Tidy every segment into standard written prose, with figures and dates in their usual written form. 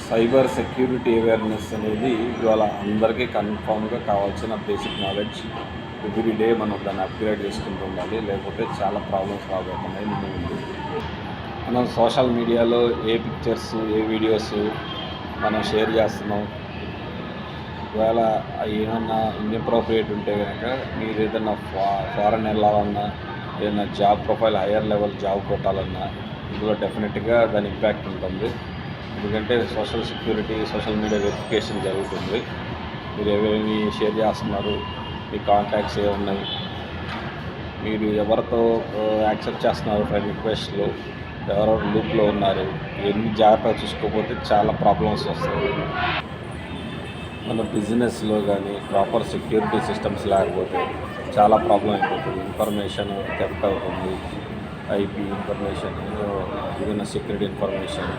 Cyber security awareness అనేది ఇవాళ అందరికీ కన్ఫామ్గా కావాల్సిన బేసిక్ నాలెడ్జ్. ఎవ్రీ డే మనం దాన్ని అప్గ్రేడ్ చేసుకుంటూ ఉండాలి, లేకపోతే చాలా ప్రాబ్లమ్స్ రాబోతున్నాయి ముందు ముందు. మనం సోషల్ మీడియాలో ఏ పిక్చర్స్ ఏ వీడియోస్ మనం షేర్ చేస్తున్నాం, ఒకవేళ ఏమన్నా ఇన్అప్రోప్రియేట్ ఉంటే కనుక మీరు ఏదైనా ఫారెన్ వెళ్ళాలన్నా, ఏదైనా job profile higher level job కొట్టాలన్నా ఇందులో డెఫినెట్గా దాని ఇంపాక్ట్ ఉంటుంది. ఎందుకంటే సోషల్ మీడియా వెరిఫికేషన్ జరుగుతుంది. మీరు ఏమేమి షేర్ చేస్తున్నారు, మీ కాంటాక్ట్స్ ఏమున్నాయి, మీరు ఎవరితో యాక్సెప్ట్ చేస్తున్నారు ఫ్రెండ్ రిక్వెస్ట్లు, ఎవరెవరు లూప్లో ఉన్నారు, ఎన్ని జాగ్రత్తగా చూసుకోకపోతే చాలా ప్రాబ్లమ్స్ వస్తాయి. మన బిజినెస్లో కానీ ప్రాపర్ సెక్యూరిటీ సిస్టమ్స్ లేకపోతే చాలా ప్రాబ్లం అయిపోతుంది. ఇన్ఫర్మేషన్ థెఫ్ట్ అవుతుంది, ఐపీ ఇన్ఫర్మేషన్, ఏదైనా సెక్యూరిటీ ఇన్ఫర్మేషన్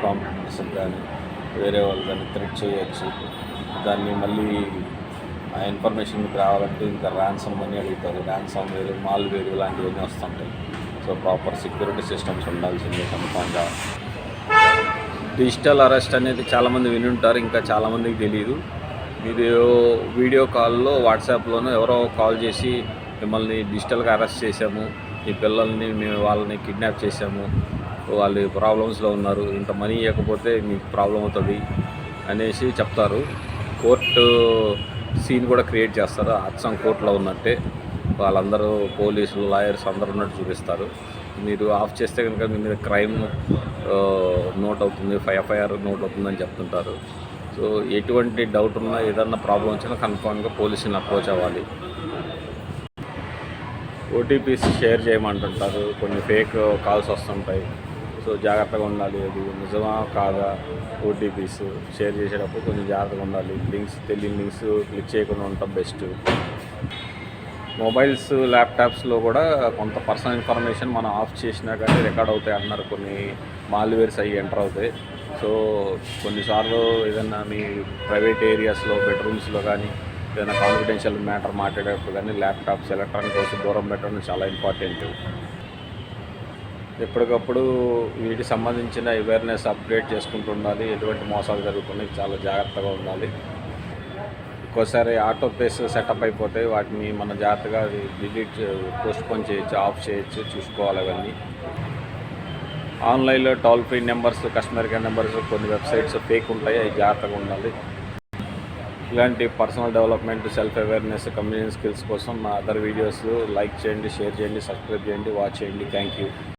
కాంపిటీషన్ కానీ వేరే వాళ్ళు దాన్ని థ్రెట్ చేయొచ్చు. దాన్ని మళ్ళీ ఆ ఇన్ఫర్మేషన్ మీకు రావాలంటే ఇంకా ర్యాన్సమ్ మనీ అడుగుతారు. ర్యాన్సమ్ వేరు, మాల్ వేరు ఇలాంటివన్నీ వస్తుంటాయి. సో ప్రాపర్ సెక్యూరిటీ సిస్టమ్స్ ఉండాల్సిందే కన్ఫామ్గా. డిజిటల్ అరెస్ట్ అనేది చాలామంది వినుంటారు, ఇంకా చాలామందికి తెలియదు. మీరు వీడియో కాల్లో వాట్సాప్లోనూ ఎవరో కాల్ చేసి మిమ్మల్ని డిజిటల్గా అరెస్ట్ చేశాము, మీ పిల్లల్ని మేము వాళ్ళని కిడ్నాప్ చేశాము, వాళ్ళు ప్రాబ్లమ్స్లో ఉన్నారు, ఇంత మనీ ఇవ్వకపోతే మీకు ప్రాబ్లం అవుతుంది అనేసి చెప్తారు. కోర్టు సీన్ కూడా క్రియేట్ చేస్తారు. అచ్చం కోర్టులో ఉన్నట్టే వాళ్ళందరూ పోలీసులు లాయర్స్ అందరూ ఉన్నట్టు చూపిస్తారు. మీరు ఆఫ్ చేస్తే కనుక మీ మీద క్రైమ్ నోట్ అవుతుంది, ఎఫ్ఐఆర్ నోట్ అవుతుందని చెప్తుంటారు. సో ఎటువంటి డౌట్ ఉన్నా, ఏదన్నా ప్రాబ్లం వచ్చినా కన్ఫామ్గా పోలీసుని అప్రోచ్ అవ్వాలి. ఓటీపీస్ షేర్ చేయమంటుంటారు, కొన్ని ఫేక్ కాల్స్ వస్తుంటాయి. సో జాగ్రత్తగా ఉండాలి. అది నిజమా కాదా, ఓటీపీస్ షేర్ చేసేటప్పుడు కొంచెం జాగ్రత్తగా ఉండాలి. తెలియని లింక్స్ క్లిక్ చేయకుండా ఉండటం బెస్ట్. మొబైల్స్ ల్యాప్టాప్స్లో కూడా కొంత పర్సనల్ ఇన్ఫర్మేషన్ మనం ఆఫ్ చేసినా కానీ రికార్డ్ అవుతాయి అన్నారు. కొన్ని మాల్వేర్స్ అవి ఎంటర్ అవుతాయి. సో కొన్నిసార్లు ఏదన్నా మీ ప్రైవేట్ ఏరియాస్లో బెడ్రూమ్స్లో కానీ ఏదైనా కాన్ఫిడెన్షియల్ మ్యాటర్ మాట్లాడేటప్పుడు కానీ ల్యాప్టాప్స్ ఎలక్ట్రానిక్ వస్తువులు దూరం పెట్టడం చాలా ఇంపార్టెంట్. ఎప్పటికప్పుడు వీటికి సంబంధించిన అవేర్నెస్ అప్డేట్ చేసుకుంటూ ఉండాలి. ఎటువంటి మోసాలు జరుగుతున్నాయి చాలా జాగ్రత్తగా ఉండాలి. ఒక్కోసారి ఆటో పేస్ సెటప్ అయిపోతే వాటిని మన జాగ్రత్తగా డిలీట్ పోస్ట్పోన్ చేయొచ్చు, ఆఫ్ చేయొచ్చు, చూసుకోవాలి. అవన్నీ ఆన్లైన్లో toll free numbers, customer care numbers, కొన్ని వెబ్సైట్స్ ఫేక్ ఉంటాయి, అవి జాగ్రత్తగా ఉండాలి. ఇలాంటి personal development, self awareness, communication skills కోసం మా అదర్ వీడియోస్ లైక్ చేయండి, షేర్ చేయండి, సబ్స్క్రైబ్ చేయండి, వాచ్ చేయండి. Thank you.